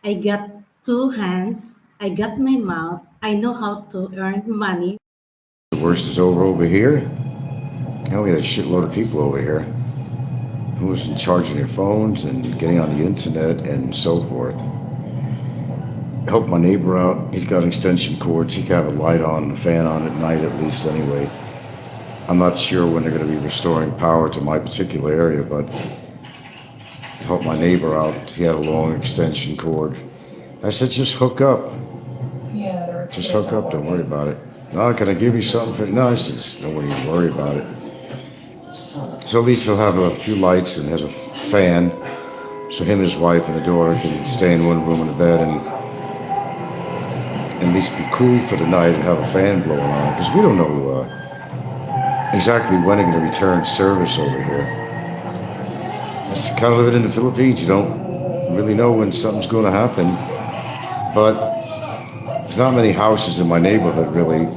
I got two hands, I got my mouth, I know how to earn money. The worst is over here. Now we got a shitload of people over here who's in charge of their phones and getting on the internet and so forth. Help my neighbor out. He's got extension cords. He can have a light on, the fan on at night at least anyway. I'm not sure when they're going to be restoring power to my particular area, but help my neighbor out. He had a long extension cord. I said, just hook up. Just hook up. Don't worry about it. No, can I give you something for it? No, I said, don't even worry about it. So at least he'll have a few lights and has a fan, so him, his wife, and the daughter can stay in one room in the bed and at least be cool for the night and have a fan blowing on. Because we don't know exactly when they're going to return service over here. It's kind of living in the Philippines. You don't really know when something's going to happen. But there's not many houses in my neighborhood, really.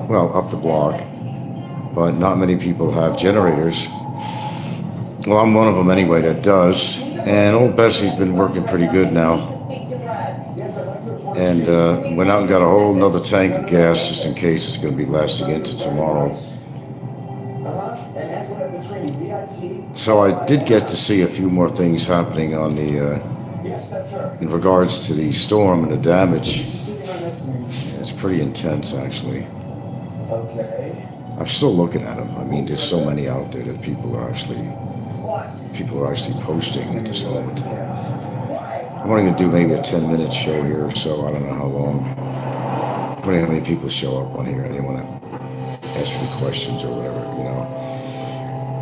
Well, up the block. But not many people have generators. Well, I'm one of them anyway that does. And old Bessie's been working pretty good now. And went out and got a whole nother tank of gas just in case it's going to be lasting into tomorrow. So I did get to see a few more things happening on the in regards to the storm and the damage. It's pretty intense, actually. I'm still looking at them. I mean, there's so many out there that people are actually posting at this moment. I'm only going to do maybe a 10-minute show here or so. I don't know how long. Depending on how many people show up on here and they want to ask me questions or whatever, you know.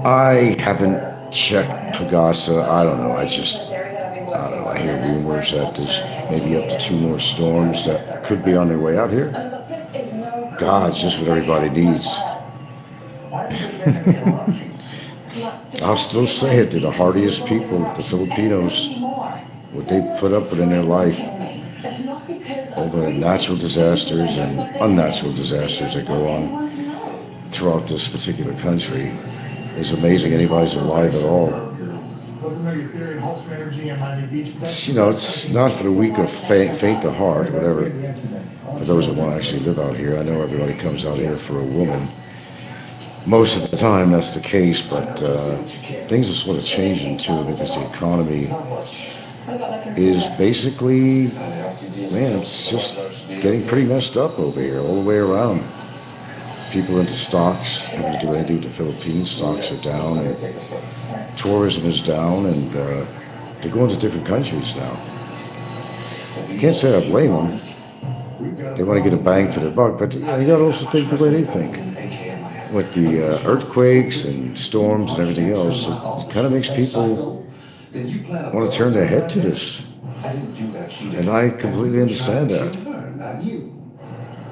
I haven't checked Pagasa. I don't know. I don't know. I hear rumors that there's maybe up to 2 more storms that could be on their way out here. God, it's just what everybody needs. I'll still say it. They're the hardiest people, the Filipinos. What they put up with in their life over natural disasters and unnatural disasters that go on throughout this particular country is amazing. Anybody's alive at all. It's, you know, it's not for the weak or faint of heart, whatever. For those that want to actually live out here, I know everybody comes out here for a woman. Most of the time that's the case, but things are sort of changing too because the economy is basically, man, it's just getting pretty messed up over here all the way around. People into stocks, having to do anything with the Philippines, stocks are down, and tourism is down, and they're going to different countries now. You can't say I blame them. They want to get a bang for their buck, but you got to also think the way they think. With the earthquakes and storms and everything else, it kind of makes people want to turn their head to this. And I completely understand that.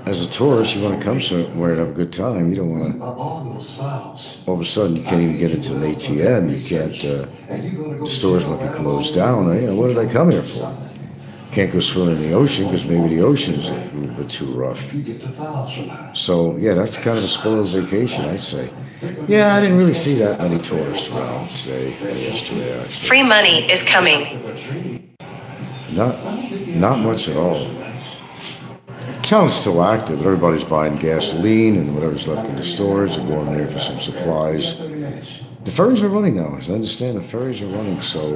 As a tourist, you want to come somewhere and have a good time. You don't want to, all of a sudden, you can't even get into an ATM. You can't, the stores might be closed down. You know, what did I come here for? Can't go swimming in the ocean because maybe the ocean's a little bit too rough. So, yeah, that's kind of a spoiled vacation, I'd say. Yeah, I didn't really see that many tourists around today or yesterday, actually. Free money is coming. Not much at all. Town's still active, but everybody's buying gasoline and whatever's left in the stores. They're going there for some supplies. The ferries are running now. As I understand, the ferries are running, so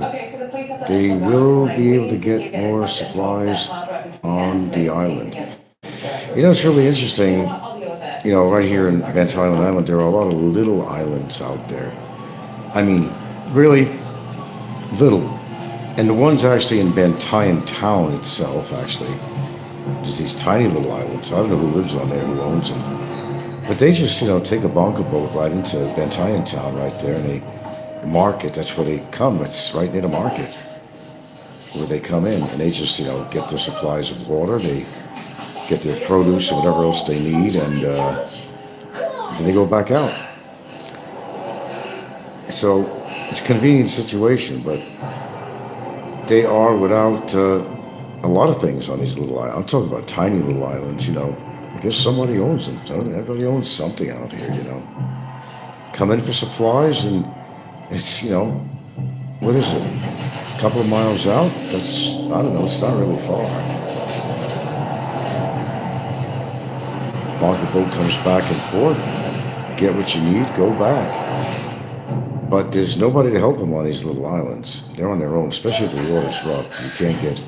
they will be able to get more supplies on the island. You know, it's really interesting. You know, right here in Bantayan Island, there are a lot of little islands out there. I mean, really little. And the ones actually in Bantayan town itself, actually, there's these tiny little islands. I don't know who lives on there, who owns them. But they just, you know, take a bunker boat right into Bantayan town right there, and the market, that's where they come. It's right near the market where they come in, and they just, you know, get their supplies of water, they get their produce or whatever else they need, and then they go back out. So it's a convenient situation, but they are without a lot of things on these little islands. I'm talking about tiny little islands, you know. I guess somebody owns them. Everybody owns something out here, you know. Come in for supplies, and it's, you know, what is it? couple of miles out. That's, I don't know, it's not really far. Market boat comes back and forth. Get what you need, go back. But there's nobody to help them on these little islands. They're on their own, especially if the water's rough. You can't get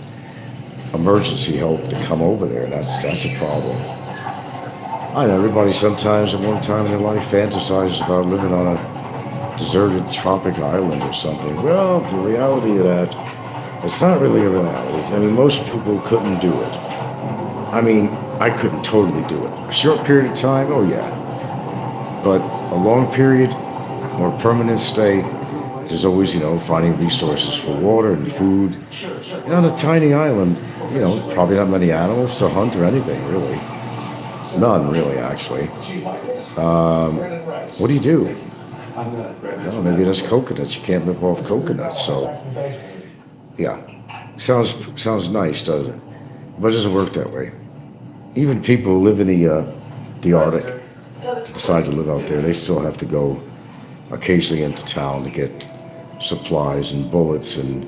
emergency help to come over there. That's a problem. I know everybody sometimes at one time in their life fantasizes about living on a deserted tropic island or something. Well, the reality of that, it's not really a reality. I mean, most people couldn't do it. I mean, I couldn't totally do it. A short period of time, oh yeah. But a long period or permanent stay, there's always, finding resources for water and food. And on a tiny island, probably not many animals to hunt or anything, really. None, really, actually. What do you do? Well, maybe there's coconuts. You can't live off coconuts, so yeah. Sounds nice, doesn't it? But it doesn't work that way. Even people who live in the Arctic, decide to live out there, they still have to go occasionally into town to get supplies and bullets and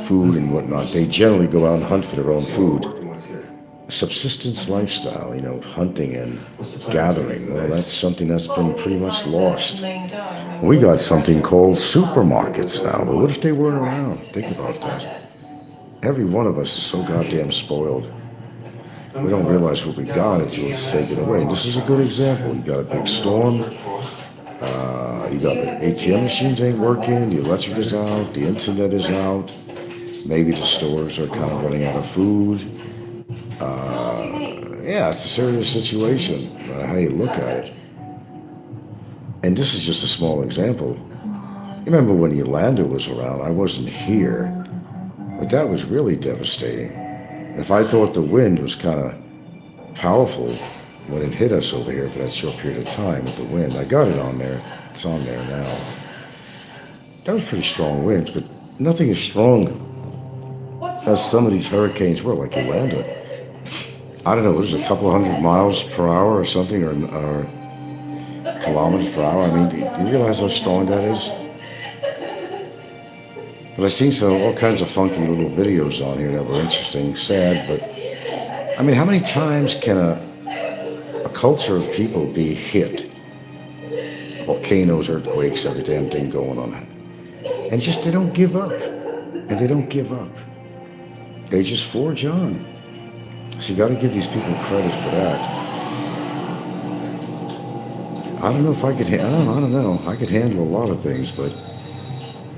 food and whatnot. They generally go out and hunt for their own food. Subsistence lifestyle, hunting and gathering, well, that's something that's been pretty much lost. We got something called supermarkets now, but what if they weren't around? Think about that. Every one of us is so goddamn spoiled. We don't realize what we got until it's taken away. And this is a good example. You got a big storm. You got the ATM machines ain't working. The electric is out. The internet is out. Maybe the stores are kind of running out of food. Yeah, it's a serious situation, no matter how you look at it. And this is just a small example. You remember when Yolanda was around? I wasn't here. But that was really devastating. If I thought the wind was kind of powerful when it hit us over here for that short period of time with the wind, I got it on there. It's on there now. That was pretty strong winds, but nothing as strong as some of these hurricanes were, like Yolanda. I don't know, what is it, a couple of 100 miles per hour or something, or kilometers per hour? I mean, do you realize how strong that is? But I've seen all kinds of funky little videos on here that were interesting, sad, but I mean, how many times can a culture of people be hit? Volcanoes, earthquakes, every damn thing going on. And just they don't give up. And they don't give up. They just forge on. So you got to give these people credit for that. I don't know if I could, I don't know. I could handle a lot of things, but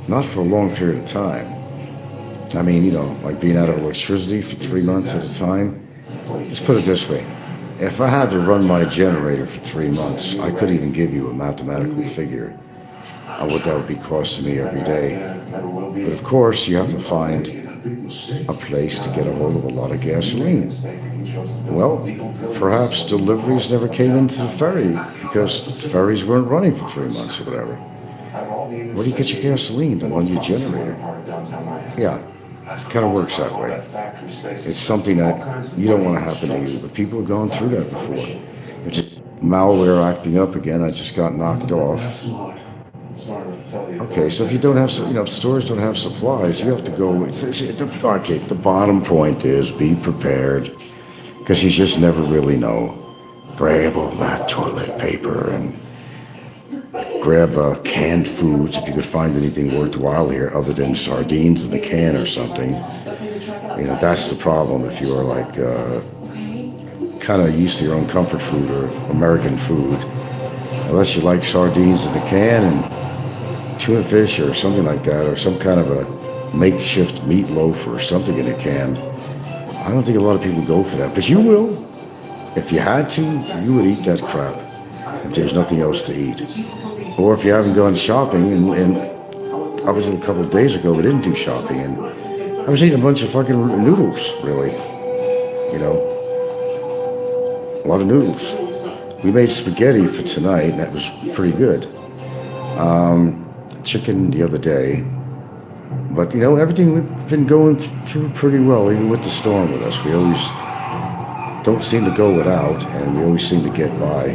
not for a long period of time. I mean, like being out of electricity for 3 months at a time. Let's put it this way. If I had to run my generator for 3 months, I couldn't even give you a mathematical figure on what that would be costing me every day. But of course, you have to find a place to get a hold of a lot of gasoline. Well, perhaps deliveries never came into the ferry because the ferries weren't running for 3 months or whatever. Where do you get your gasoline to run your generator? Yeah, it kind of works that way. It's something that you don't want to happen to you, but people have gone through that before. It's just malware acting up again. I just got knocked off. Okay, so if you don't have, if stores don't have supplies, you have to go. Okay, the bottom point is be prepared, because you just never really know. Grab all that toilet paper and grab canned foods if you could find anything worthwhile here other than sardines in a can or something. That's the problem if you are like kind of used to your own comfort food or American food. Unless you like sardines in a can and tuna fish or something like that, or some kind of a makeshift meatloaf or something in a can. I don't think a lot of people go for that, but you will. If you had to, you would eat that crap if there's nothing else to eat. Or if you haven't gone shopping, and I was a couple of days ago, we didn't do shopping, and I was eating a bunch of fucking noodles, really. A lot of noodles. We made spaghetti for tonight, and that was pretty good. Chicken the other day. But, everything we've been going through pretty well, even with the storm with us. We always don't seem to go without, and we always seem to get by.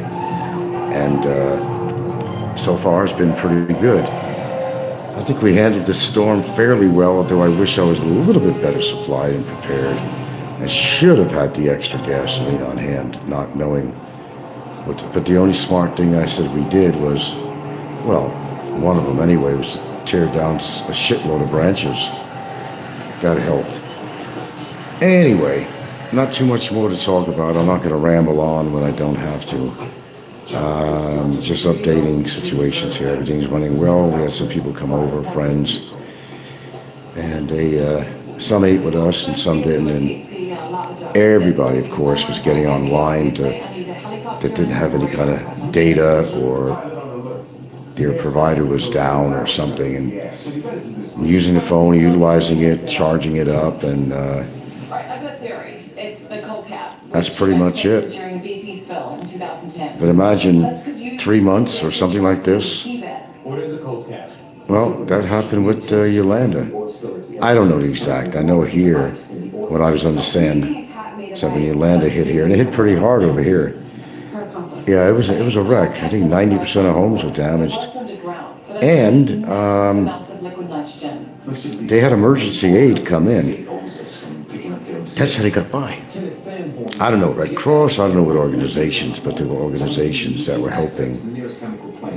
And so far, it's been pretty good. I think we handled this storm fairly well, although I wish I was a little bit better supplied and prepared. I should have had the extra gasoline on hand, not knowing what. But the only smart thing I said we did was, well, one of them anyway, was tear down a shitload of branches. That helped. Anyway, not too much more to talk about. I'm not going to ramble on when I don't have to. Just updating situations here. Everything's running well. We had some people come over, friends, and some ate with us and some didn't. And everybody, of course, was getting online that didn't have any kind of data, or their provider was down or something, and using the phone, utilizing it, charging it up, and that's pretty much it. But imagine 3 months or something like this. Well, that happened with Yolanda. I don't know the exact. I know here, what I was understanding, so when Yolanda hit here, and it hit pretty hard over here. Yeah, it was a wreck. I think 90% of homes were damaged, and they had emergency aid come in. That's how they got by. I don't know, Red Cross, I don't know what organizations, but there were organizations that were helping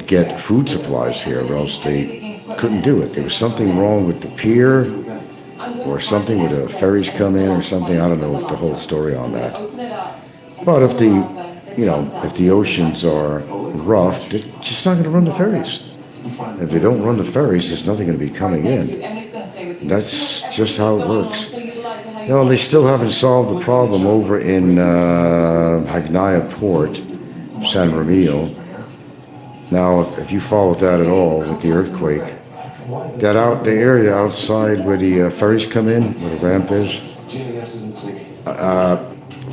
get food supplies here, or else they couldn't do it. There was something wrong with the pier, or something where the ferries come in or something. I don't know the whole story on that. But if the oceans are rough, they're just not going to run the ferries. If they don't run the ferries, there's nothing going to be coming in. That's just how it works. They still haven't solved the problem over in Hagnaya Port, San Romeo. Now, if you followed that at all with the earthquake, the area outside where the ferries come in, where the ramp is,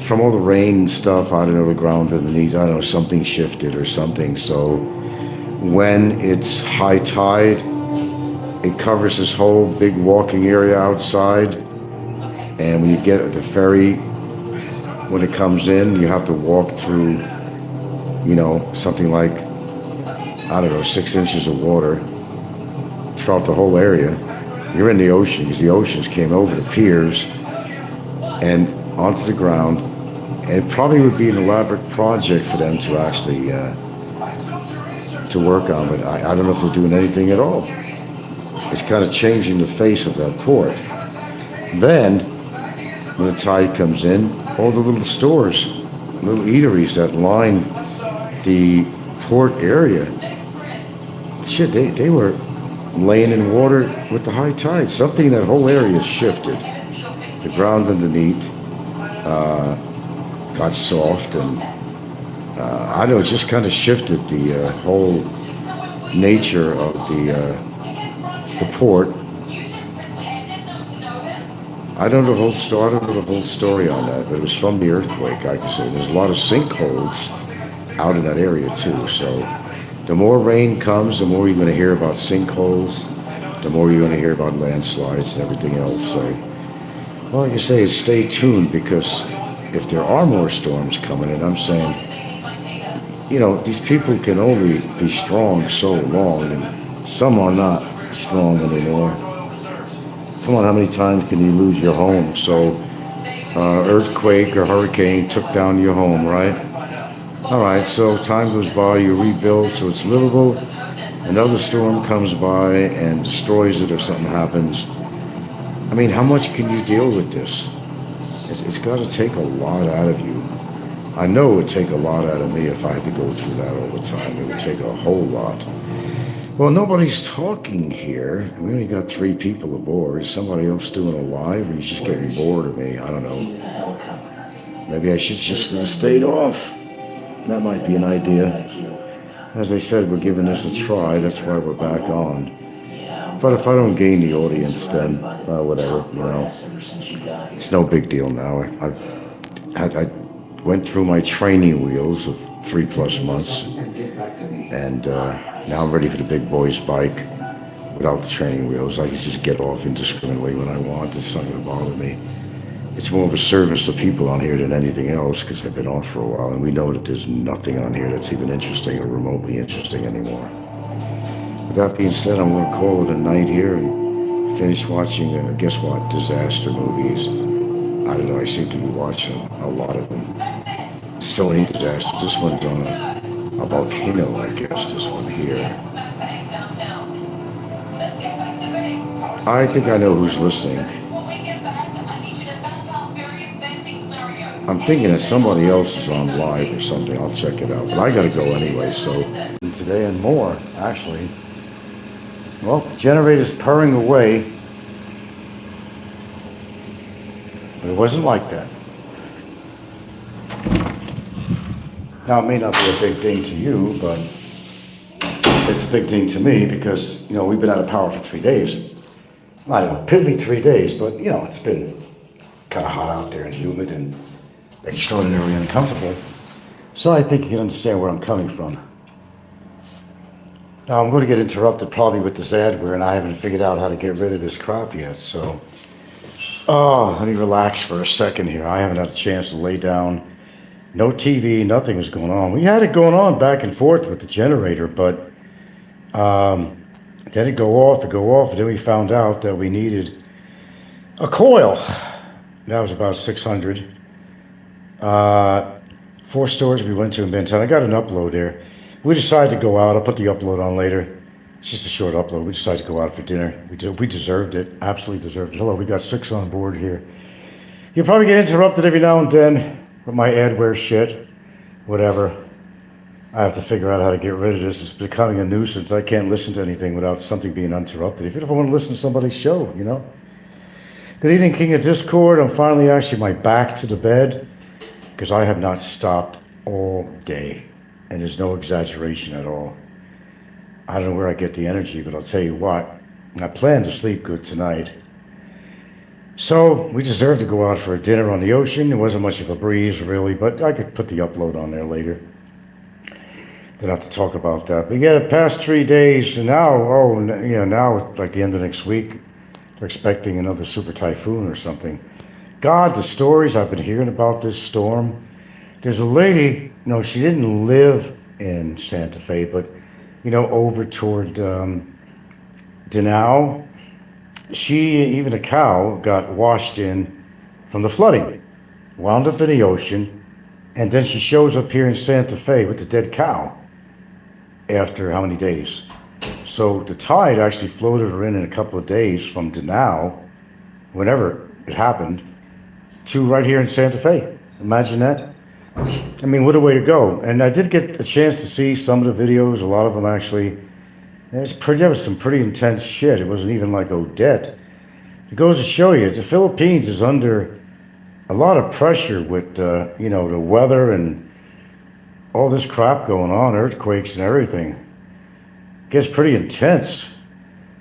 from all the rain and stuff, I don't know, the ground underneath, I don't know, something shifted or something. So when it's high tide, it covers this whole big walking area outside. And when you get at the ferry, when it comes in, you have to walk through, something like, 6 inches of water throughout the whole area. You're in the ocean, because the oceans came over the piers and onto the ground. And it probably would be an elaborate project for them to actually to work on, but I don't know if they're doing anything at all. It's kind of changing the face of that port. Then, when the tide comes in, all the little stores, little eateries that line the port area, they were laying in water with the high tide. Something, that whole area shifted. The ground underneath got soft, and I don't know, it just kind of shifted the whole nature of the port. I don't know the whole story on that, but it was from the earthquake, I can say. There's a lot of sinkholes out in that area too. So the more rain comes, the more you're going to hear about sinkholes, the more you're going to hear about landslides and everything else. So, all I can say is stay tuned, because if there are more storms coming in, I'm saying, these people can only be strong so long, and some are not strong anymore. Come on, how many times can you lose your home? So, earthquake or hurricane took down your home, right? All right, so time goes by, you rebuild, so it's livable. Another storm comes by and destroys it, or something happens. I mean, how much can you deal with this? It's got to take a lot out of you. I know it would take a lot out of me if I had to go through that all the time. It would take a whole lot. Well, nobody's talking here. We only got 3 people aboard. Is somebody else doing a live, or you just getting bored of me? I don't know. Maybe I should just have stayed off. That might be an idea. As I said, we're giving this a try. That's why we're back on. But if I don't gain the audience, then whatever, It's no big deal now. I went through my training wheels of 3+ months, and now I'm ready for the big boy's bike without the training wheels. I can just get off indiscriminately when I want. It's not going to bother me. It's more of a service to people on here than anything else, because I've been off for a while, and we know that there's nothing on here that's even interesting or remotely interesting anymore. With that being said, I'm going to call it a night here and finish watching, guess what, disaster movies. I don't know, I seem to be watching a lot of them. So many disasters. This one's on a volcano, I guess, this one here. I think I know who's listening. I'm thinking that somebody else is on live or something. I'll check it out. But I gotta go anyway, so. Today and more, actually. Well, generator's purring away. But it wasn't like that. Now, it may not be a big ding to you, but it's a big ding to me because, we've been out of power for 3 days. Not even a piddly 3 days, but, it's been kind of hot out there and humid and extraordinarily uncomfortable. So I think you can understand where I'm coming from. Now, I'm going to get interrupted probably with this adware, and I haven't figured out how to get rid of this crap yet, so. Oh, let me relax for a second here. I haven't had a chance to lay down. No TV, nothing was going on. We had it going on back and forth with the generator, but then it'd go off, and then we found out that we needed a coil. That was about 600. 4 stores we went to in Benton. I got an upload there. We decided to go out. I'll put the upload on later. It's just a short upload. We decided to go out for dinner. We deserved it. Absolutely deserved it. Hello, we got 6 on board here. You'll probably get interrupted every now and then with my adware shit. Whatever. I have to figure out how to get rid of this. It's becoming a nuisance. I can't listen to anything without something being interrupted. Even if I want to listen to somebody's show, Good evening, King of Discord. I'm finally actually my back to the bed because I have not stopped all day. And there's no exaggeration at all. I don't know where I get the energy, but I'll tell you what, I plan to sleep good tonight. So we deserve to go out for a dinner on the ocean. There wasn't much of a breeze, really, but I could put the upload on there later. Don't have to talk about that. But yeah, the past 3 days, and now, now it's like the end of next week, they're expecting another super typhoon or something. God, the stories I've been hearing about this storm. There's a lady, she didn't live in Santa Fe, but, over toward Denau, even a cow got washed in from the flooding, wound up in the ocean, and then she shows up here in Santa Fe with the dead cow after how many days? So the tide actually floated her in a couple of days from Denau, whenever it happened, to right here in Santa Fe. Imagine that. I mean, what a way to go. And I did get a chance to see some of the videos, a lot of them actually. That was some pretty intense shit. It wasn't even like Odette. It goes to show you, the Philippines is under a lot of pressure with, the weather and all this crap going on, earthquakes and everything. It gets pretty intense.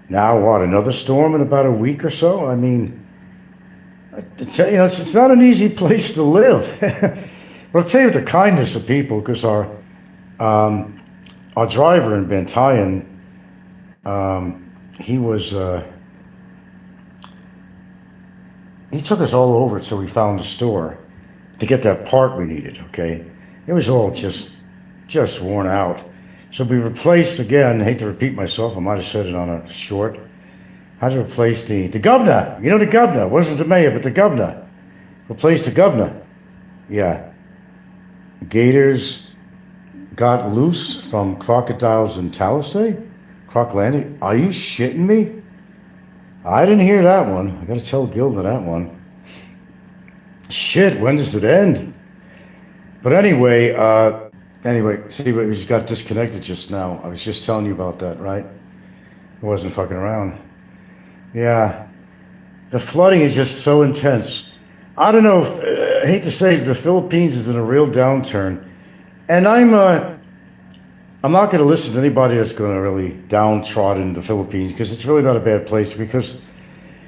Now, what, another storm in about a week or so? I mean, it's not an easy place to live. But I'll tell you the kindness of people, because our driver in Bantayan, he took us all over till we found a store to get that part we needed, okay? It was all just worn out. So we replaced, again, I hate to repeat myself, I might have said it on a short, had to replace the governor. The governor, it wasn't the mayor, but the governor. Replaced the governor. Yeah. Gators got loose from crocodiles in Talisay? Croc Landing? Are you shitting me? I didn't hear that one. I gotta tell Gilda that one. Shit, when does it end? But anyway, see, we just got disconnected just now. I was just telling you about that, right? I wasn't fucking around. Yeah. The flooding is just so intense. I don't know if, I hate to say it, the Philippines is in a real downturn. And I'm not going to listen to anybody that's going to really downtrodden the Philippines, because it's really not a bad place, because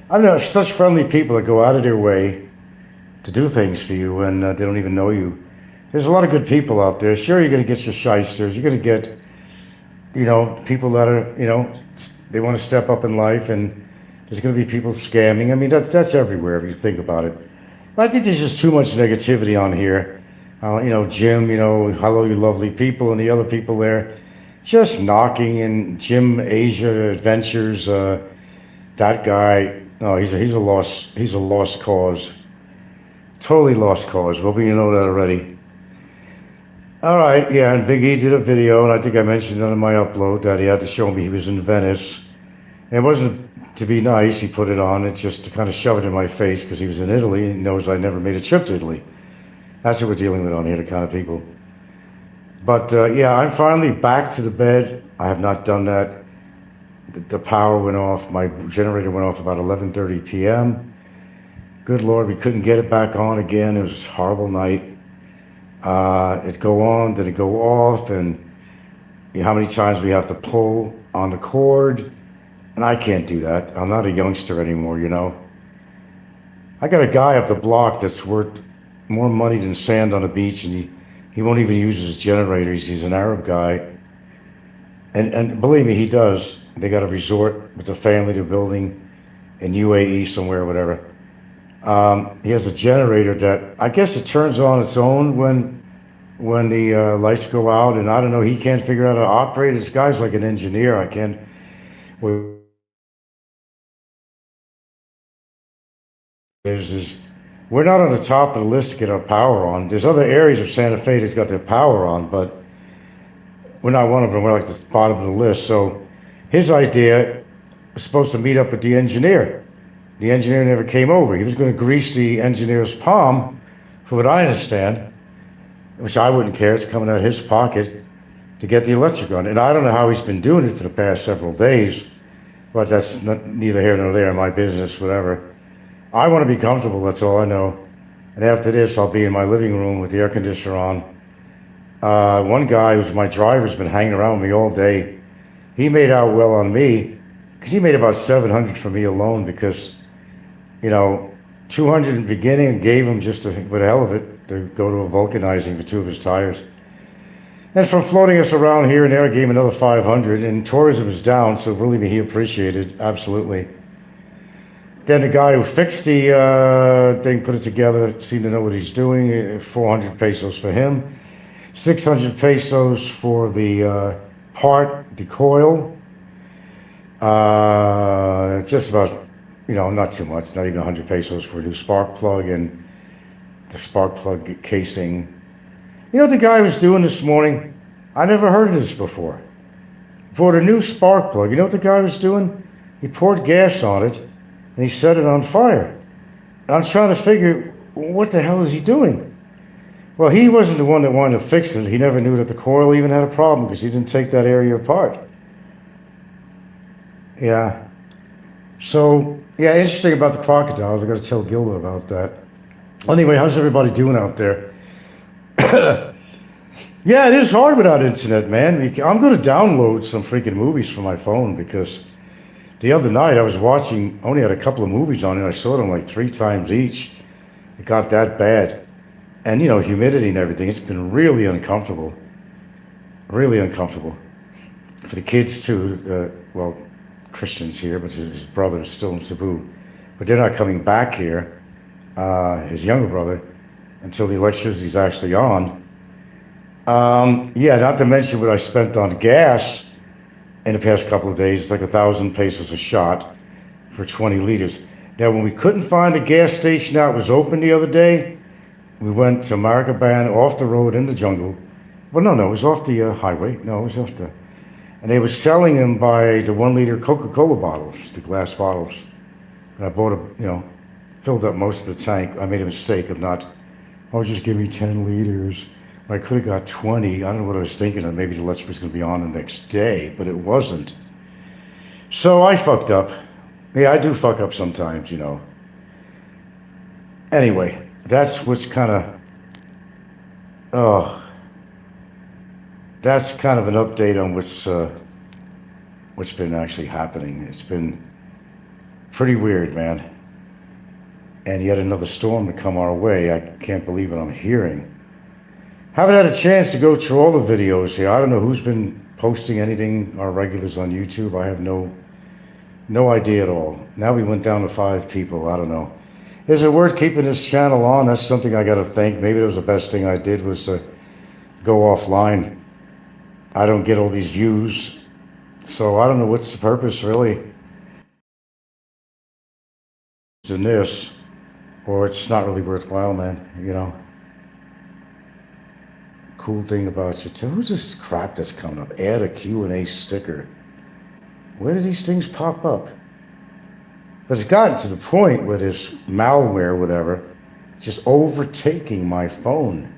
I don't know, such friendly people that go out of their way to do things for you and they don't even know you. There's a lot of good people out there. Sure, you're going to get your shysters. You're going to get, people that are, they want to step up in life, and there's going to be people scamming. I mean, that's everywhere if you think about it. But I think there's just too much negativity on here. Jim, hello, you lovely people, and the other people there. just knocking. And Jim Asia Adventures, that guy, no, he's a lost cause. Totally lost cause. Well, you know that already. All right, yeah, and Big E did a video, and I think I mentioned on my upload that he had to show me he was in Venice. And it wasn't to be nice, he put it on, it's just to kind of shove it in my face because he was in Italy and he knows I never made a trip to Italy. That's what we're dealing with on here, the kind of people. But yeah, I'm finally back to the bed. I have not done that. The power went off. My generator went off about 11:30 p.m. Good Lord, we couldn't get it back on again. It was a horrible night. It go on, then it go off, and you know, how many times we have to pull on the cord, and I can't do that. I'm not a youngster anymore, you know. I got a guy up the block that's worth more money than sand on the beach, and he won't even use his generators. He's an Arab guy, and believe me, he does. They got a resort with the family they're building in UAE somewhere, whatever. He has a generator that I guess it turns on its own when the lights go out, and I don't know. He can't figure out how to operate. This guy's like an engineer. I can't. Well, is we're not on the top of the list to get our power on. There's other areas of Santa Fe that's got their power on, but we're not one of them. We're like the bottom of the list. So his idea was supposed to meet up with the engineer. The engineer never came over. He was going to grease the engineer's palm, from what I understand, which I wouldn't care. It's coming out of his pocket to get the electric on. And I don't know how he's been doing it for the past several days, but that's neither here nor there. My business, whatever. I want to be comfortable. That's all I know. And after this, I'll be in my living room with the air conditioner on. One guy who's my driver has been hanging around with me all day. He made out well on me because he made about 700 for me alone because, you know, 200 in the beginning and gave him just with the hell of it to go to a vulcanizing for 2 of his tires. And from floating us around here and there, I gave him another 500. And tourism is down, so believe me, he appreciated absolutely. Then the guy who fixed the thing, put it together, seemed to know what he's doing. 400 pesos for him, 600 pesos for the part, the coil. Just about, you know, not too much, not even 100 pesos for a new spark plug and the spark plug casing. You know what the guy was doing this morning? I never heard of this before. For the new spark plug, you know what the guy was doing? He poured gas on it and he set it on fire. And I'm trying to figure, what the hell is he doing? Well, he wasn't the one that wanted to fix it. He never knew that the coil even had a problem because he didn't take that area apart. Yeah. So, yeah, interesting about the crocodiles. I got to tell Gilda about that. Anyway, how's everybody doing out there? Yeah, it is hard without internet, man. I'm going to download some freaking movies from my phone because the other night I was watching, only had a couple of movies on it. I saw them like 3 times each. It got that bad. And, you know, humidity and everything. It's been really uncomfortable. Really uncomfortable. For the kids, too. Well, Christian's here, but his brother is still in Cebu. But they're not coming back here, his younger brother, until the electricity's actually on. Yeah, not to mention what I spent on gas in the past couple of days. It's like 1,000 pesos a shot for 20 liters. Now, when we couldn't find a gas station that was open the other day, we went to Maragaban, off the road in the jungle. Well, no, it was off the highway. No, it was off the... And they were selling them by the 1-liter Coca-Cola bottles, the glass bottles. And I bought filled up most of the tank. I made a mistake of not, just give me 10 liters. I could have got 20. I don't know what I was thinking of. Maybe the electric was going to be on the next day, but it wasn't. So I fucked up. Yeah, I do fuck up sometimes, you know. Anyway, that's what's kind of, that's kind of an update on what's been actually happening. It's been pretty weird, man. And yet another storm to come our way. I can't believe what I'm hearing. Haven't had a chance to go through all the videos here. I don't know who's been posting anything, our regulars on YouTube. I have no idea at all. Now we went down to 5 people. I don't know. Is it worth keeping this channel on? That's something I got to think. Maybe that was the best thing I did was to go offline. I don't get all these views. So I don't know what's the purpose really in this, or it's not really worthwhile, man. Cool thing about your who's this crap that's coming up? Add a Q&A sticker. Where do these things pop up? But it's gotten to the point where this malware, whatever, just overtaking my phone.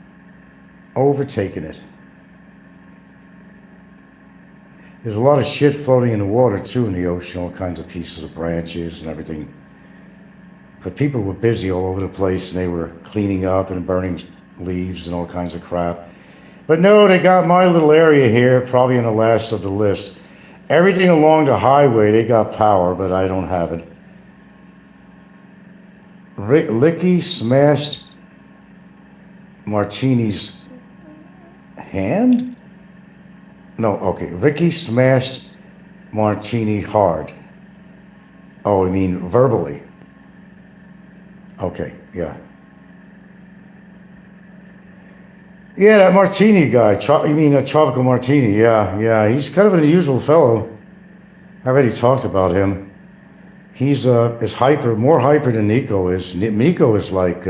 Overtaking it. There's a lot of shit floating in the water too, in the ocean, all kinds of pieces of branches and everything. But people were busy all over the place, and they were cleaning up and burning leaves and all kinds of crap. But no, they got my little area here, probably in the last of the list. Everything along the highway, they got power, but I don't have it. Licky smashed Martini's hand? No, okay. Ricky smashed Martini hard. Oh, I mean verbally. Okay, yeah. Yeah, that Martini guy. You mean a Tropical Martini? Yeah. He's kind of an unusual fellow. I already talked about him. He's more hyper than Nico is. Nico is like,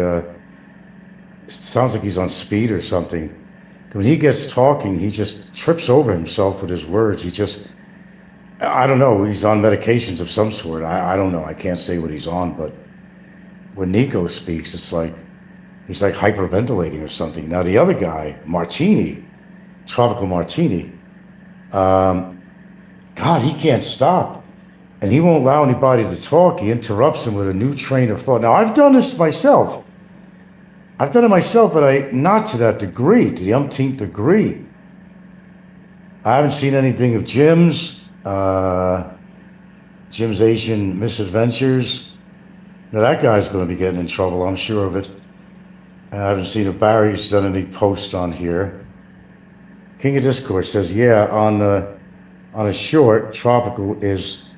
sounds like he's on speed or something. When he gets talking, he just trips over himself with his words. I don't know, he's on medications of some sort. I don't know, I can't say what he's on, but when Nico speaks, it's like, he's like hyperventilating or something. Now the other guy, Martini, Tropical Martini, God, he can't stop. And he won't allow anybody to talk. He interrupts him with a new train of thought. Now, I've done this myself. I've done it myself, but not to that degree, to the umpteenth degree. I haven't seen anything of Jim's Asian Misadventures. Now, that guy's going to be getting in trouble, I'm sure of it. I haven't seen if Barry's done any posts on here. King of Discord says, yeah, on a short, Tropical is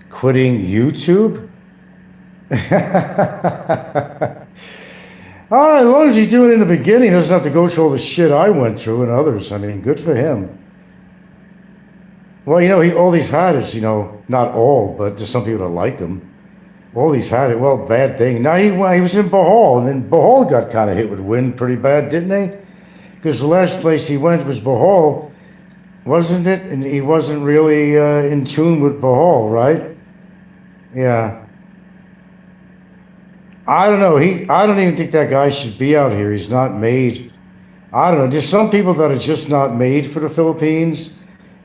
quitting YouTube? All right, as long as he's doing it in the beginning, he doesn't have to go through all the shit I went through and others. I mean, good for him. Well, all he's had is, not all, but there's some people that like him. All he's had it, well, bad thing. Now, he was in Bohol, and then Bohol got kind of hit with wind pretty bad, didn't they? Because the last place he went was Bohol, wasn't it? And he wasn't really in tune with Bohol, right? Yeah. I don't know. I don't even think that guy should be out here. He's not made. I don't know. There's some people that are just not made for the Philippines.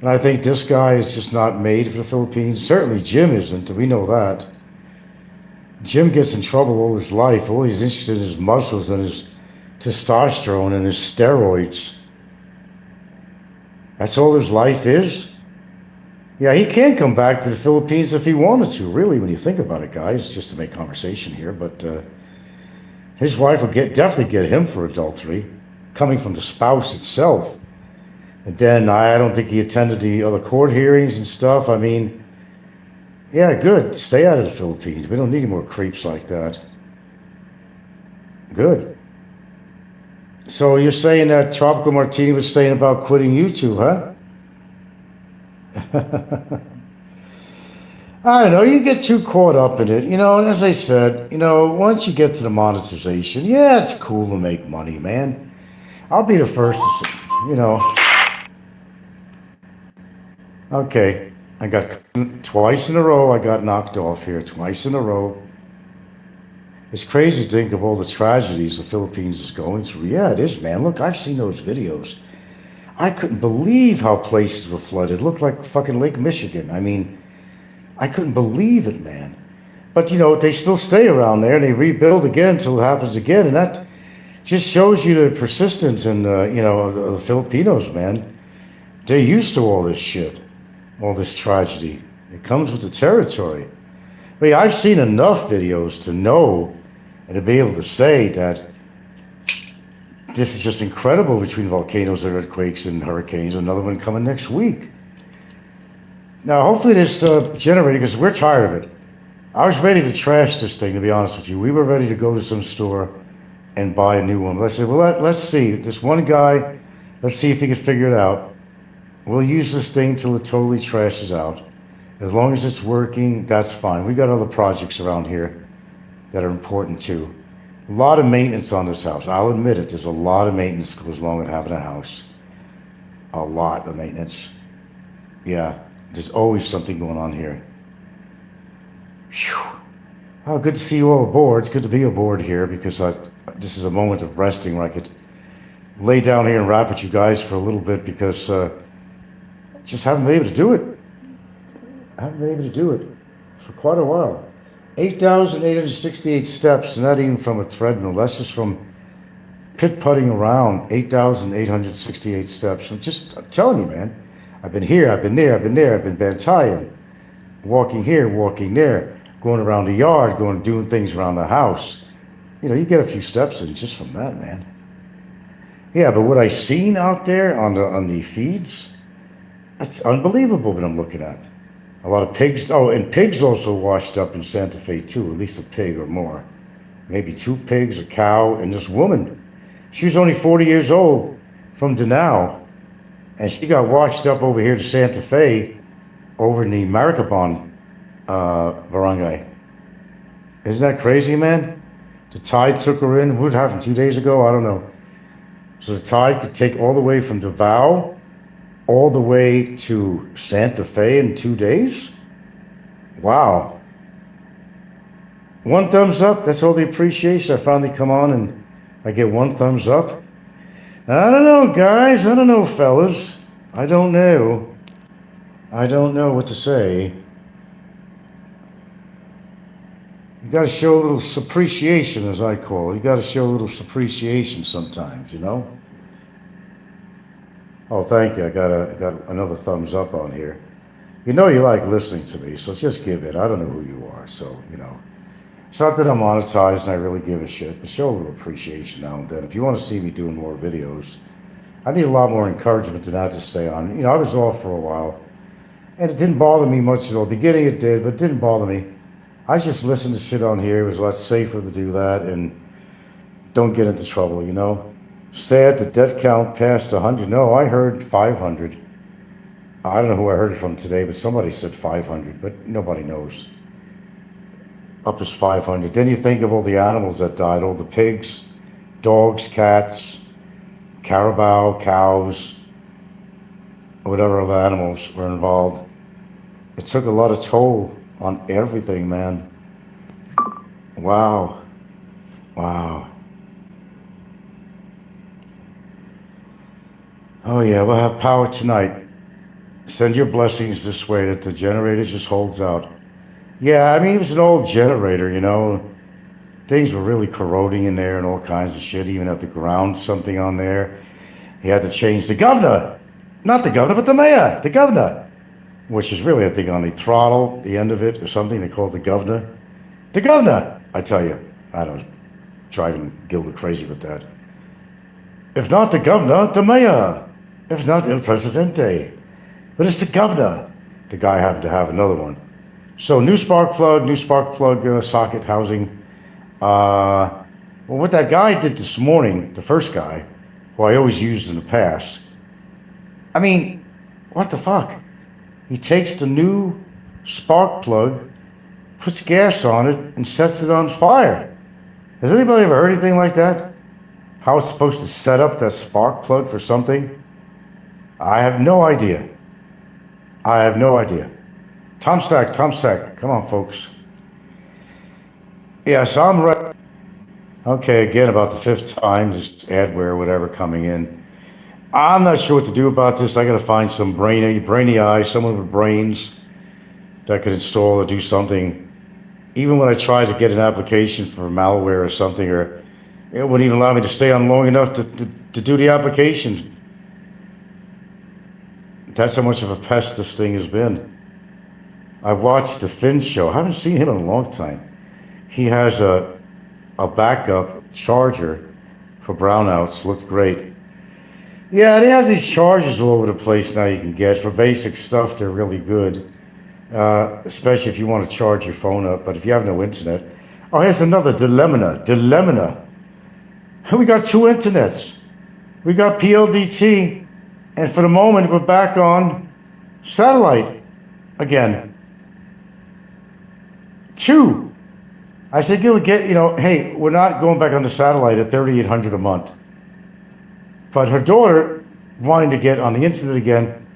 And I think this guy is just not made for the Philippines. Certainly Jim isn't. We know that. Jim gets in trouble all his life. All he's interested in is muscles and his testosterone and his steroids. That's all his life is. Yeah, he can come back to the Philippines if he wanted to, really, when you think about it, guys, just to make conversation here. But his wife will definitely get him for adultery, coming from the spouse itself. And then I don't think he attended the other court hearings and stuff. I mean, yeah, good. Stay out of the Philippines. We don't need any more creeps like that. Good. So you're saying that Tropical Martini was saying about quitting YouTube, huh? I don't know, you get too caught up in it, and as I said, once you get to the monetization, yeah, it's cool to make money, man. I'll be the first to say, okay, I got twice in a row, I got knocked off here, twice in a row. It's crazy to think of all the tragedies the Philippines is going through. Yeah, it is, man. Look, I've seen those videos. I couldn't believe how places were flooded. It looked like fucking Lake Michigan. I mean, I couldn't believe it, man. But, they still stay around there and they rebuild again until it happens again. And that just shows you the persistence and, of the Filipinos, man. They're used to all this shit, all this tragedy. It comes with the territory. But yeah, I've seen enough videos to know and to be able to say that this is just incredible between volcanoes, earthquakes, and hurricanes. Another one coming next week. Now, hopefully this generator, because we're tired of it. I was ready to trash this thing, to be honest with you. We were ready to go to some store and buy a new one. Let's say, well, let's see. This one guy, let's see if he can figure it out. We'll use this thing till it totally trashes out. As long as it's working, that's fine. We got other projects around here that are important too. A lot of maintenance on this house. I'll admit it, there's a lot of maintenance that goes along with having a house. A lot of maintenance. Yeah, there's always something going on here. Whew. Oh, good to see you all aboard. It's good to be aboard here because this is a moment of resting where I could lay down here and rap with you guys for a little bit because just haven't been able to do it. I haven't been able to do it for quite a while. 8,868 steps, not even from a treadmill. That's just from pit-putting around. 8,868 steps. I'm telling you, man. I've been here, I've been there, I've been there, I've been bantayan. Walking here, walking there. Going around the yard, doing things around the house. You get a few steps in just from that, man. Yeah, but what I seen out there on the feeds, that's unbelievable what I'm looking at. A lot of pigs. Oh, and pigs also washed up in Santa Fe too, at least a pig or more. Maybe 2 pigs, a cow, and this woman. She was only 40 years old from Danao, and she got washed up over here to Santa Fe over in the Maracabon barangay. Isn't that crazy, man? The tide took her in. What happened 2 days ago? I don't know. So the tide could take all the way from Davao all the way to Santa Fe in 2 days? Wow. 1 thumbs up. That's all the appreciation. I finally come on and I get 1 thumbs up. I don't know, guys. I don't know, fellas. I don't know. I don't know what to say. You got to show a little appreciation, as I call it. You got to show a little appreciation sometimes, Oh, thank you. I got another thumbs up on here. You like listening to me, so just give it. I don't know who you are, so, It's not that I'm monetized and I really give a shit, but show a little appreciation now and then. If you want to see me doing more videos, I need a lot more encouragement than that to stay on. I was off for a while, and it didn't bother me much at all. Beginning it did, but it didn't bother me. I just listened to shit on here. It was a lot safer to do that and don't get into trouble, Sad the death count passed 100. No, I heard 500. I don't know who I heard it from today, but somebody said 500, but nobody knows. Up as 500. Then you think of all the animals that died, all the pigs, dogs, cats, carabao, cows, whatever other animals were involved. It took a lot of toll on everything, man. Wow. Wow. Oh yeah, we'll have power tonight. Send your blessings this way that the generator just holds out. Yeah, it was an old generator, Things were really corroding in there and all kinds of shit, even at the ground, something on there. He had to change the governor. Not the governor, but the mayor, the governor. Which is really a thing on the throttle, the end of it, or something they call the governor. The governor, I tell you. I don't driving Gilda crazy with that. If not the governor, the mayor. If not El Presidente. But it's the governor. The guy happened to have another one. So new spark plug socket housing. Well, what that guy did this morning, the first guy, who I always used in the past, what the fuck? He takes the new spark plug, puts gas on it, and sets it on fire. Has anybody ever heard anything like that? How it's supposed to set up that spark plug for something? I have no idea. Tom Stack. Come on, folks. Yeah, so I'm right. Okay, again, about the 5th time, this adware, whatever, coming in. I'm not sure what to do about this. I got to find some brainy eye, someone with brains that could install or do something. Even when I tried to get an application for malware or something, or it wouldn't even allow me to stay on long enough to do the application. That's how much of a pest this thing has been. I watched the Finn show. I haven't seen him in a long time. He has a backup charger for brownouts. Looked great. Yeah, they have these chargers all over the place now you can get. For basic stuff, they're really good. Especially if you want to charge your phone up. But if you have no internet. Oh, here's another dilemma. We got 2 internets. We got PLDT And for the moment, we're back on satellite again. 2. I said, you'll get, hey, we're not going back on the satellite at $3,800 a month. But her daughter wanting to get on the internet again,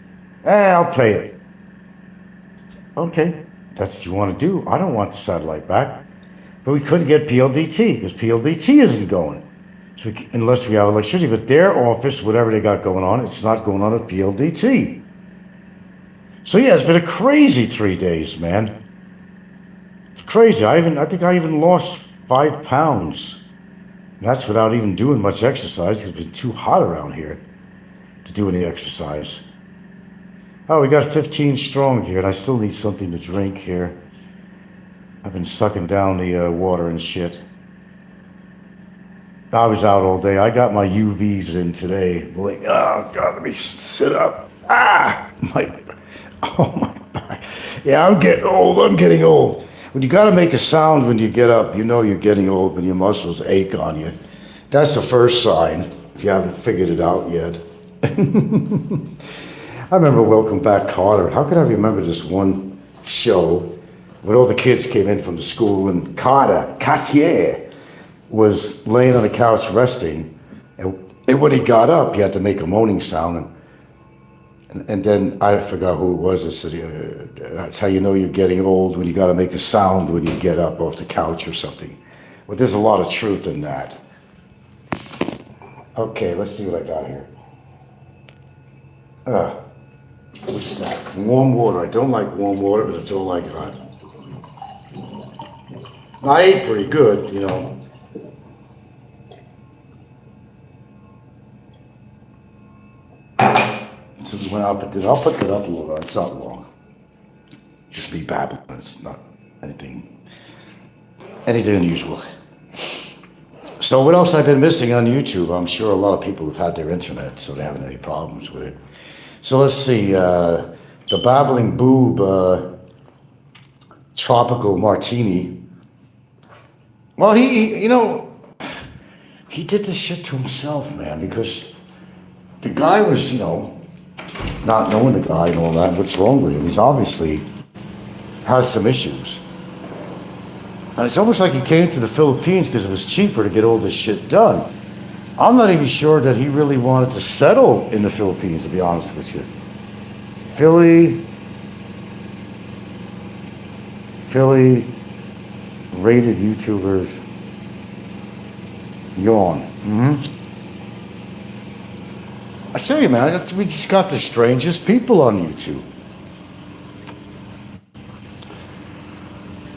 I'll pay it. Okay, that's what you want to do. I don't want the satellite back. But we couldn't get PLDT because PLDT isn't going. So unless we have electricity. But their office, whatever they got going on, it's not going on at PLDT. So yeah, it's been a crazy 3 days, man. It's crazy. I think I even lost 5 pounds. And that's without even doing much exercise. It's been too hot around here to do any exercise. Oh, we got 15 strong here, and I still need something to drink here. I've been sucking down the water and shit. I was out all day. I got my UVs in today. Like, oh God, let me sit up. Oh my back. Yeah, I'm getting old. When you got to make a sound when you get up, you know you're getting old when your muscles ache on you. That's the first sign, if you haven't figured it out yet. I remember Welcome Back, Kotter. How could I remember this one show when all the kids came in from the school and Cartier was laying on the couch resting, and when he got up, he had to make a moaning sound. And then I forgot who it was. I said, that's how you know you're getting old, when you got to make a sound when you get up off the couch or something. But there's a lot of truth in that. Okay, let's see what I got here. What's that? Warm water. I don't like warm water, but it's all I got. I ate pretty good, So we went out for dinner. I'll put that up a little bit. It's not long. Just me babbling. It's not anything unusual. So what else I've been missing on YouTube? I'm sure a lot of people have had their internet, so they haven't had any problems with it. So let's see. The Babbling Boob Tropical Martini. Well, he did this shit to himself, man, because the guy was, not knowing the guy and all that. What's wrong with him? He's obviously has some issues. And it's almost like he came to the Philippines because it was cheaper to get all this shit done. I'm not even sure that he really wanted to settle in the Philippines, to be honest with you. Philly rated YouTubers yawn. I tell you, man, we just got the strangest people on YouTube.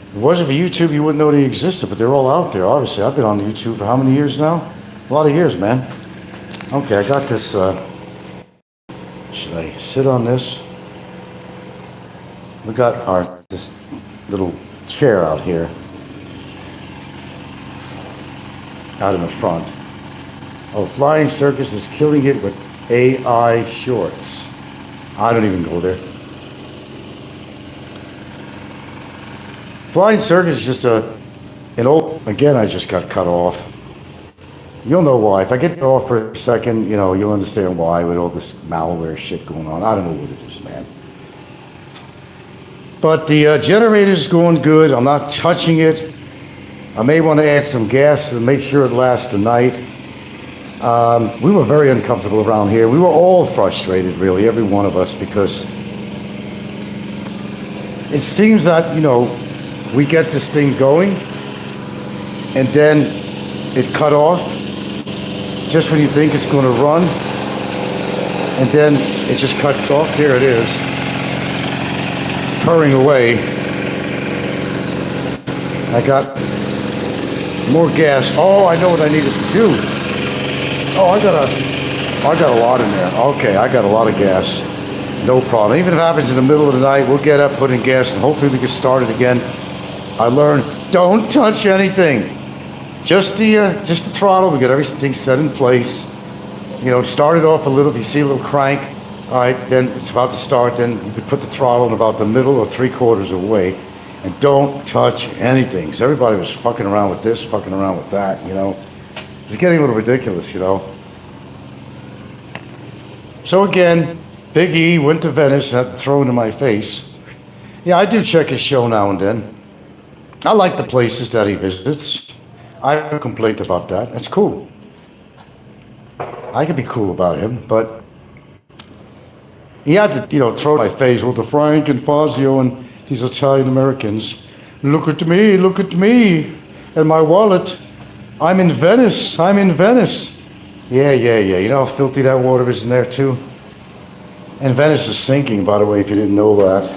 If it wasn't for YouTube, you wouldn't know they existed, but they're all out there, obviously. I've been on YouTube for how many years now? A lot of years, man. Okay, I got this, should I sit on this? We got this little chair out here, out in the front. Oh, Flying Circus is killing it with AI shorts. I don't even go there. Flying Circus is just an old, again, I just got cut off. You'll know why. If I get off for a second, you'll understand why with all this malware shit going on. I don't know what it is, man. But the generator's going good. I'm not touching it. I may want to add some gas to make sure it lasts the night. We were very uncomfortable around here. We were all frustrated, really, every one of us, because it seems that, we get this thing going, and then it cut off just when you think it's going to run, and then it just cuts off. Here it is. It's purring away. I got more gas. Oh, I know what I needed to do. Oh, I got a lot in there. Okay, I got a lot of gas. No problem. Even if it happens in the middle of the night, we'll get up, put in gas, and hopefully we can start it again. I learned, don't touch anything. Just the throttle. We got everything set in place. Start it off a little. If you see a little crank, all right, then it's about to start. Then you can put the throttle in about the middle or 3/4 away, and don't touch anything. Because everybody was fucking around with this, fucking around with that. It's getting a little ridiculous, So again, Big E went to Venice and had to throw it in my face. Yeah, I do check his show now and then. I like the places that he visits. I have no complaint about that. That's cool. I can be cool about him, but he had to, throw it in my face with the Frank and Fazio and these Italian Americans. Look at me, and my wallet. I'm in Venice. I'm in Venice. Yeah. You know how filthy that water is in there too? And Venice is sinking, by the way, if you didn't know that.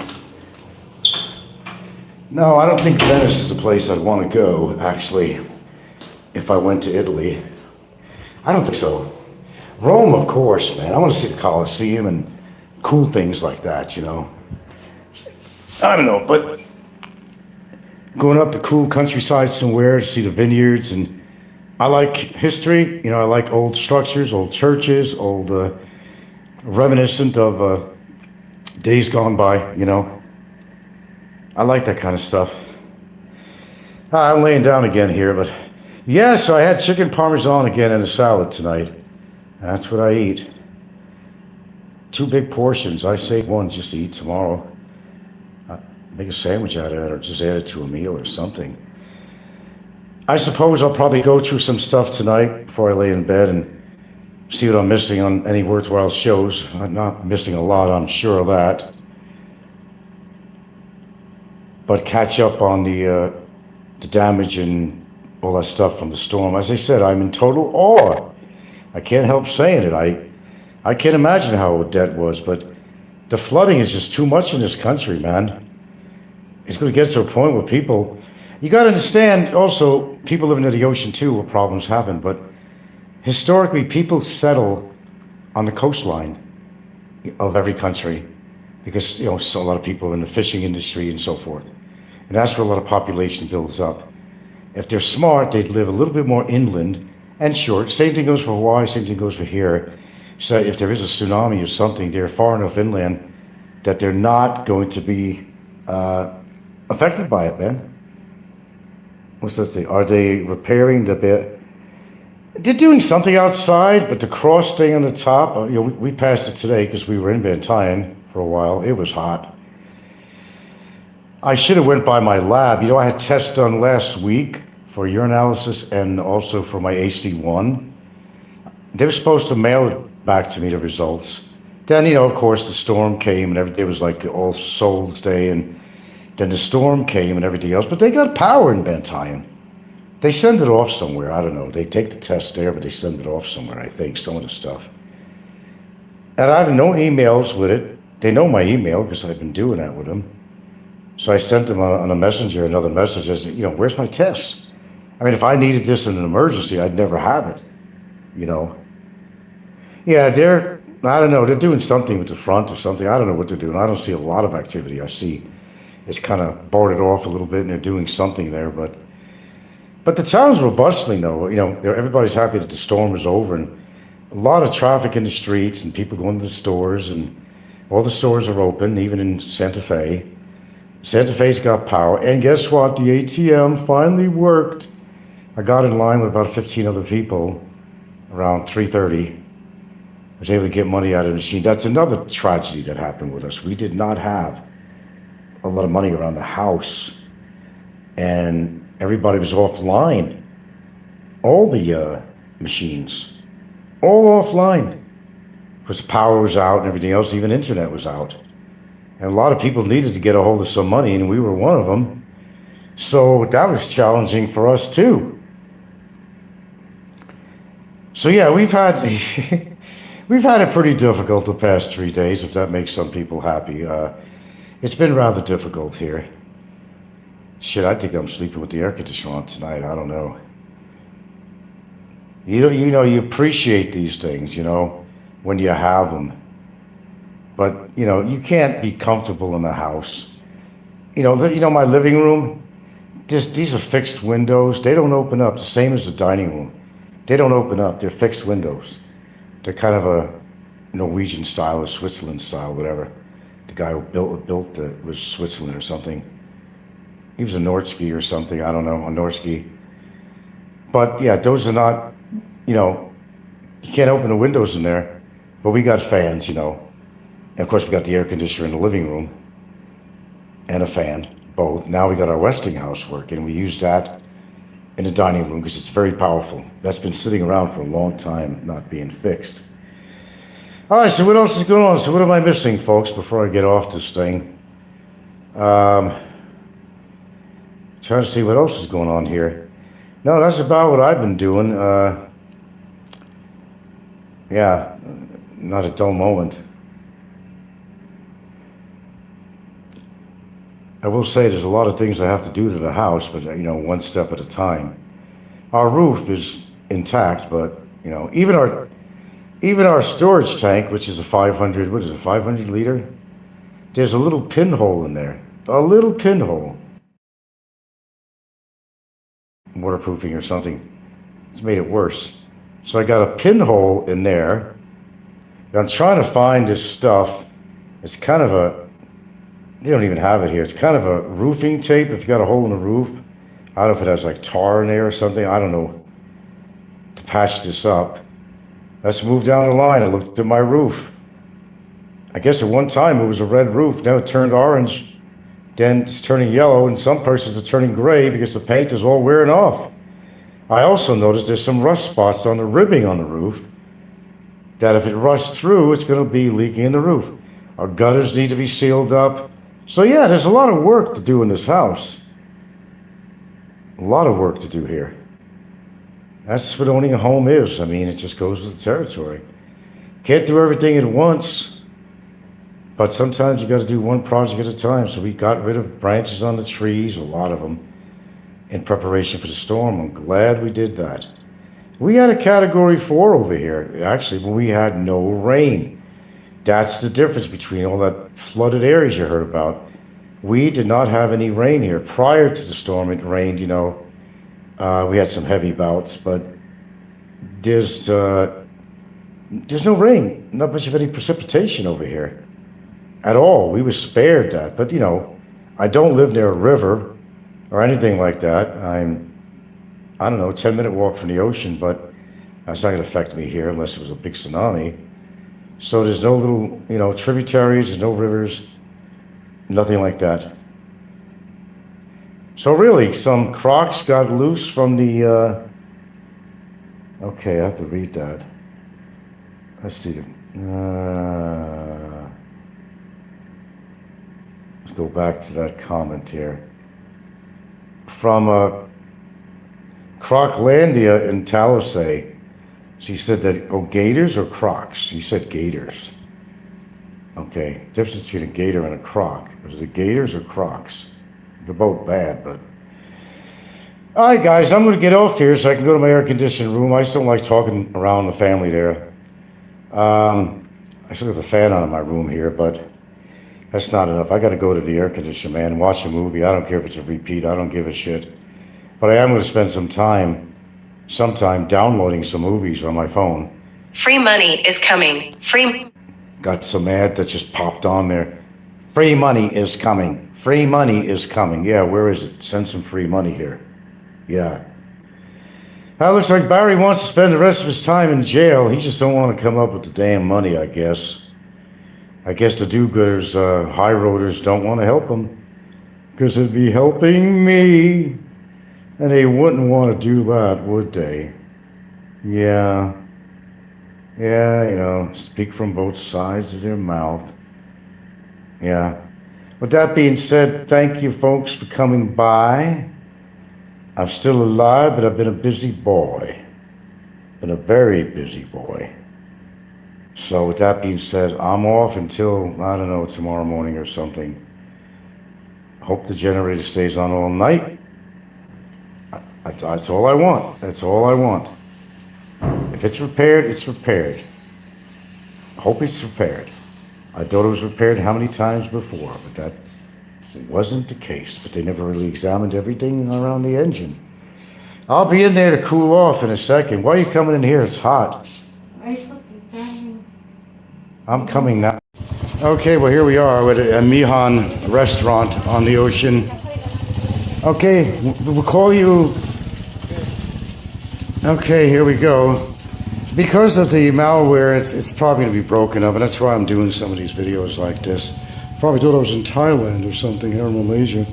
No, I don't think Venice is a place I'd want to go, actually, if I went to Italy. I don't think so. Rome, of course, man. I want to see the Colosseum and cool things like that, I don't know, but going up the cool countryside somewhere to see the vineyards, and I like history, I like old structures, old churches, old reminiscent of days gone by, I like that kind of stuff. I'm laying down again here, but yes, I had chicken parmesan again and a salad tonight. That's what I eat. 2 big portions. I saved one just to eat tomorrow. Make a sandwich out of it or just add it to a meal or something. I suppose I'll probably go through some stuff tonight before I lay in bed and see what I'm missing on any worthwhile shows. I'm not missing a lot, I'm sure of that. But catch up on the damage and all that stuff from the storm. As I said, I'm in total awe. I can't help saying it. I can't imagine how Odette was, but the flooding is just too much in this country, man. It's going to get to a point where you got to understand also, people living near the ocean too, where problems happen, but historically, people settle on the coastline of every country because, so a lot of people are in the fishing industry and so forth. And that's where a lot of population builds up. If they're smart, they'd live a little bit more inland and short. Same thing goes for Hawaii, same thing goes for here. So if there is a tsunami or something, they're far enough inland that they're not going to be affected by it, man. What's that thing? Are they repairing the bit? They're doing something outside, but the cross thing on the top, we passed it today because we were in Bantayan for a while. It was hot. I should have went by my lab. I had tests done last week for urinalysis and also for my AC1. They were supposed to mail it back to me, the results. Then, of course, the storm came and everything was like All Souls Day, and then the storm came and everything else. But they got power in Bantayan. They send it off somewhere. I don't know. They take the test there, but they send it off somewhere, I think, some of the stuff. And I have no emails with it. They know my email because I've been doing that with them. So I sent them on a messenger another message. I said, where's my test? I mean, if I needed this in an emergency, I'd never have it, Yeah, I don't know, they're doing something with the front or something. I don't know what they're doing. I don't see a lot of activity. I see it's kind of boarded off a little bit and they're doing something there. But the town's robustly, though. Everybody's happy that the storm is over, and a lot of traffic in the streets and people going to the stores, and all the stores are open, even in Santa Fe. Santa Fe's got power, and guess what? The ATM finally worked. I got in line with about 15 other people around 3:30. I was able to get money out of the machine. That's another tragedy that happened with us. We did not have a lot of money around the house, and everybody was offline. All the machines, all offline, because the power was out and everything else, even internet was out. And a lot of people needed to get a hold of some money, and we were one of them. So that was challenging for us too. So yeah, we've had it pretty difficult the past 3 days, if that makes some people happy. It's been rather difficult here. Shit, I think I'm sleeping with the air conditioner on tonight. I don't know. You appreciate these things, when you have them. But, you can't be comfortable in the house. My living room, these are fixed windows. They don't open up, the same as the dining room. They don't open up. They're fixed windows. They're kind of a Norwegian style or Switzerland style, whatever. The guy who built it was Switzerland or something. He was a Nordsky or something. I don't know, a Nordsky. But yeah, those are not, you can't open the windows in there. But we got fans, you know. And of course, we got the air conditioner in the living room and a fan, both. Now we got our Westinghouse working. We use that in the dining room because it's very powerful. That's been sitting around for a long time, not being fixed. All right, so what else is going on? So what am I missing, folks, before I get off this thing? Trying to see what else is going on here. No, that's about what I've been doing. Yeah, not a dull moment. I will say there's a lot of things I have to do to the house, but you know, one step at a time. Our roof is intact, but you know, even our storage tank, which is a 500, what is it, 500 liter? There's a little pinhole in there, a little pinhole. Waterproofing or something. It's made it worse. So I got a pinhole in there. And I'm trying to find this stuff. It's kind of a, they don't even have it here. It's kind of a roofing tape if you got a hole in the roof. I don't know if it has like tar in there or something. I don't know. To patch this up. Let's move down the line. I looked at my roof. I guess at one time it was a red roof. Now it turned orange. Then it's turning yellow, and some places are turning gray because the paint is all wearing off. I also noticed there's some rust spots on the ribbing on the roof that if it rusts through, it's going to be leaking in the roof. Our gutters need to be sealed up. So yeah, there's a lot of work to do in this house. A lot of work to do here. That's what owning a home is. I mean, it just goes with the territory. Can't do everything at once. But sometimes you got to do one project at a time. So we got rid of branches on the trees, a lot of them, in preparation for the storm. I'm glad we did that. We had a category 4 over here, actually, when we had no rain. That's the difference between all that flooded areas you heard about. We did not have any rain here. Prior to the storm, it rained, you know. We had some heavy bouts, but there's no rain, not much of any precipitation over here. At all. We were spared that. But, you know, I don't live near a river or anything like that. I don't know, 10-minute walk from the ocean, but that's not going to affect me here unless it was a big tsunami. So there's no little, you know, tributaries, there's no rivers, nothing like that. So really, some crocs got loose from the, okay, I have to read that. Let's see. Let's go back to that comment here. From Croclandia in Talisay, she said that, oh, gators or crocs? She said gators. Okay, difference between a gator and a croc. Was it gators or crocs? They're both bad, but... All right, guys, I'm going to get off here so I can go to my air-conditioned room. I just don't like talking around the family there. I should have the fan on in my room here, but... That's not enough. I got to go to the air conditioner, man, watch a movie. I don't care if it's a repeat. I don't give a shit. But I am going to spend some time, sometime, downloading some movies on my phone. Free money is coming. Got some ad that just popped on there. Free money is coming. Free money is coming. Yeah, where is it? Send some free money here. Yeah. That looks like Barry wants to spend the rest of his time in jail. He just don't want to come up with the damn money, I guess. I guess the do-gooders, high roaders don't want to help him because it'd be helping me. And they wouldn't want to do that, would they? Yeah. Yeah, you know, speak from both sides of their mouth. Yeah. With that being said, thank you folks for coming by. I'm still alive, but I've been a busy boy. Been a very busy boy. So with that being said, I'm off until, I don't know, tomorrow morning or something. Hope the generator stays on all night. That's all I want. That's all I want. If it's repaired, it's repaired. Hope it's repaired. I thought it was repaired how many times before, but that wasn't the case. But they never really examined everything around the engine. I'll be in there to cool off in a second. Why are you coming in here? It's hot. I'm coming now. Okay, well, here we are at a Mihan restaurant on the ocean. Okay, we'll call you. Okay, here we go. Because of the malware, it's probably going to be broken up, and that's why I'm doing some of these videos like this. Probably thought I was in Thailand or something, here in Malaysia.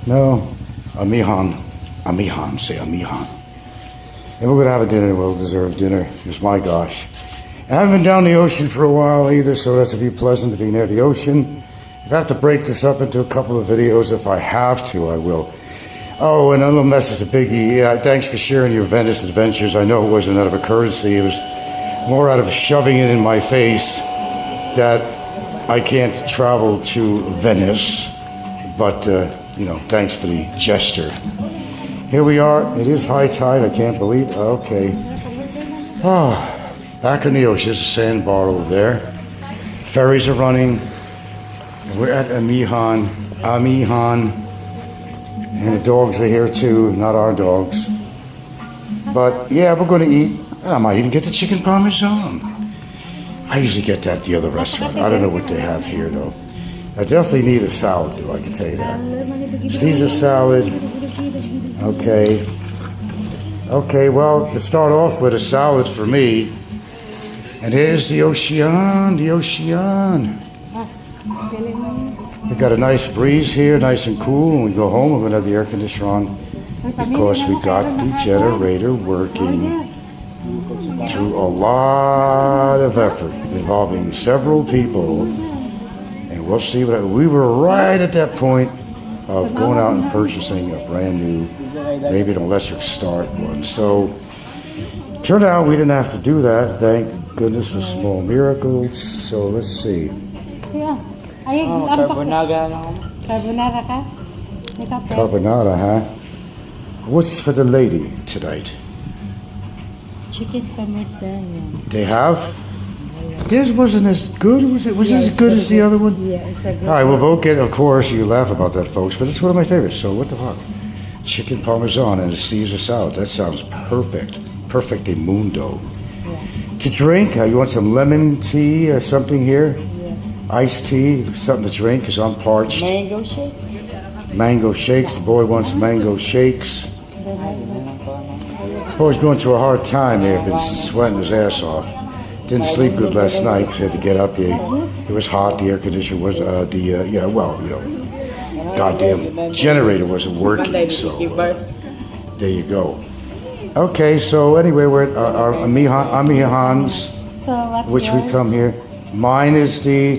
No, Amihan. Amihan, say Amihan. And we're going to have a dinner, well-deserved dinner. Just my gosh. And I haven't been down the ocean for a while either, so that's to be pleasant to be near the ocean. If I have to break this up into a couple of videos, if I have to, I will. Oh, and a little message to Biggie. Yeah, thanks for sharing your Venice adventures. I know it wasn't out of a courtesy. It was more out of shoving it in my face that I can't travel to Venice. But, thanks for the gesture. Here we are. It is high tide. I can't believe it. Okay. Back in the ocean. There's a sandbar over there. Ferries are running. We're at Amihan. And the dogs are here too, not our dogs. But yeah, we're going to eat. I might even get the chicken parmesan. I usually get that at the other restaurant. I don't know what they have here though. I definitely need a salad though, I can tell you that. Caesar salad. Okay. Okay, well, to start off with, a salad for me. And here's the ocean, We got a nice breeze here, nice and cool. When we go home, we're going to have the air conditioner on because we got the generator working through a lot of effort involving several people. And we'll see what we were right at that point of going out and purchasing a brand new, maybe an electric start one. So turned out we didn't have to do that. Thank goodness for small miracles. So let's see. Carbonara ka? Carbonara, huh? What's for the lady tonight? Chicken parmesan. They have? Theirs wasn't as good, was it? Was it as good as the other one? Yeah, it's a good All right, we'll both get, of course, you laugh about that, folks, but it's one of my favorites, so what the fuck? Chicken parmesan and a Caesar salad. That sounds perfect. Perfectamundo. Yeah. To drink, you want some lemon tea or something here? Yeah. Iced tea, something to drink, because I'm parched. Mango shake? Mango shakes. The boy wants mango shakes. Boy's going through a hard time here. Been sweating his ass off. Didn't sleep good last night because he had to get up there. It was hot. The air conditioner was, goddamn generator wasn't working. So there you go. Okay, so anyway, we're at our Amihan's, So what's which we yours? come here. Mine is the